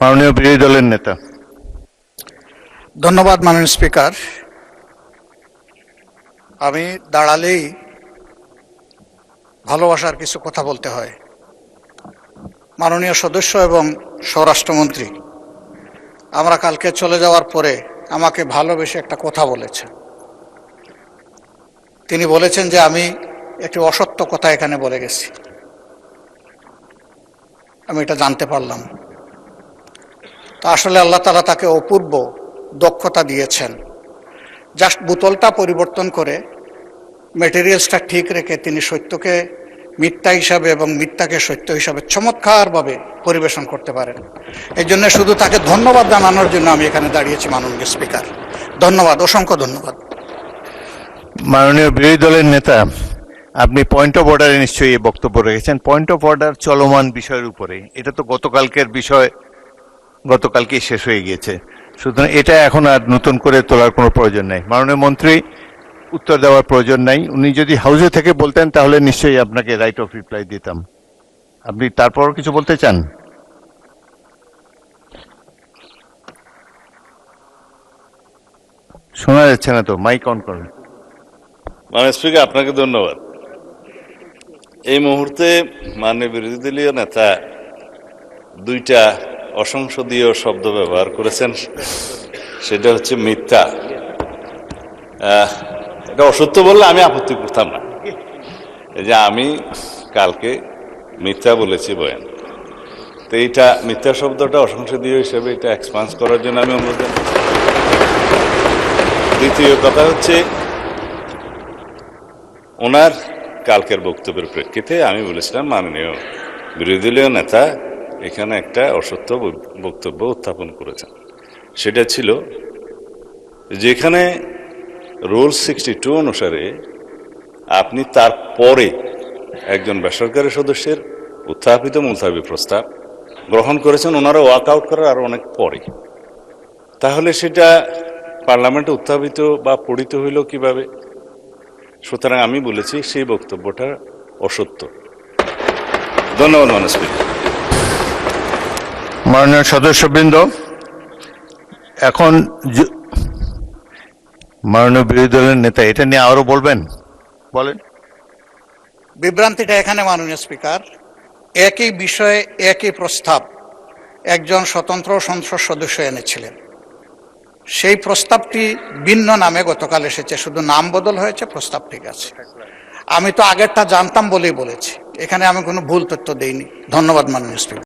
মাননীয় বিরোধী দলের নেতা। ধন্যবাদ মাননীয় স্পিকার। আমি দাঁড়ালেই ভালোবাসার কিছু কথা বলতে হয়। মাননীয় সদস্য এবং স্বরাষ্ট্রমন্ত্রী আমরা কালকে চলে যাওয়ার পরে আমাকে ভালোবেসে একটা কথা বলেছেন। তিনি বলেছেন যে আমি একটি অসত্য কথা এখানে বলে গেছি। আমি এটা জানতে পারলাম। তা আসলে আল্লাহ তাআলা তাকে অপূর্ব দক্ষতা দিয়েছেন। জাস্ট বোতলটা পরিবর্তন করে মেটেরিয়ালসটা ঠিক রেখে তিনি সত্যকে মিথ্যা হিসাবে এবং মিথ্যাকে সত্য হিসাবে চমৎকারভাবে পরিবেশন করতে পারেন। এই জন্য শুধু তাকে ধন্যবাদ জানানোর জন্য আমি এখানে দাঁড়িয়েছি মাননীয় স্পিকার। ধন্যবাদ, অসংখ্য ধন্যবাদ। মাননীয় বিরোধী দলের নেতা, আপনি পয়েন্ট অফ অর্ডারে নিশ্চয়ই এই বক্তব্য রেখেছেন। পয়েন্ট অফ অর্ডার চলমান বিষয়ের উপরে, এটা তো গতকালকের বিষয়, গতকালকেই শেষ হয়ে গিয়েছে, সুতরাং এটা এখন আর নতুন করে তোলার কোনো প্রয়োজন নেই। মাননীয় মন্ত্রী উত্তর দেওয়ার প্রয়োজন নাই। উনি যদি হাউসে থেকে বলতেন তাহলে নিশ্চয়ই আপনাকে রাইট অফ রিপ্লাই দিতাম। আপনি তারপর কিছু বলতে চান? শোনা যাচ্ছে না তো, মাইক অন করুন। মাননীয় স্পিকার, আপনাকে ধন্যবাদ। এই মুহূর্তে মাননীয় বিরোধী দলীয় নেতা দুইটা অসংসদীয় শব্দ ব্যবহার করেছেন। সেটা হচ্ছে মিথ্যা। এটা অসত্য বললে আমি আপত্তি করতাম না। এই যে আমি কালকে মিথ্যা বলেছি বয়ান, তো এইটা মিথ্যা শব্দটা অসংসদীয় হিসেবে এটা এক্সপান্স করার জন্য আমি অনুরোধ জানাই। দ্বিতীয় কথা হচ্ছে, ওনার কালকের বক্তব্যের প্রেক্ষিতে আমি বলেছিলাম মাননীয় বিরোধী দলীয় নেতা এখানে একটা অসত্য বক্তব্য উত্থাপন করেছেন। সেটা ছিল যেখানে রুল 62 অনুসারে আপনি তারপরে একজন বেসরকারি সদস্যের উত্থাপিত মুলতাবি প্রস্তাব গ্রহণ করেছেন, ওনারা ওয়াক আউট করার আরো অনেক পরে, তাহলে সেটা পার্লামেন্টে উত্থাপিত বা পড়িত হইল কিভাবে? সুতরাং আমি বলেছি সেই বক্তব্যটা অসত্য। ধন্যবাদ মাননীয় স্পিকার। মাননীয় সদস্যবৃন্দ, এখন মাননীয় বিরোধী দলের নেতা এটা নিয়ে আরো বলবেন? বলেন। বিভ্রান্তিটা এখানে মাননীয় স্পিকার, একই বিষয়ে একই প্রস্তাব একজন স্বতন্ত্র সংসদ সদস্য এনেছিলেন। সেই প্রস্তাবটি ভিন্ন নামে গতকাল এসেছে, শুধু নাম বদল হয়েছে, প্রস্তাব ঠিক আছে। আমি তো আগেরটা জানতাম বলেই বলেছি, এখানে আমি কোনো ভুল তথ্য দেইনি। ধন্যবাদ মাননীয় স্পিকার।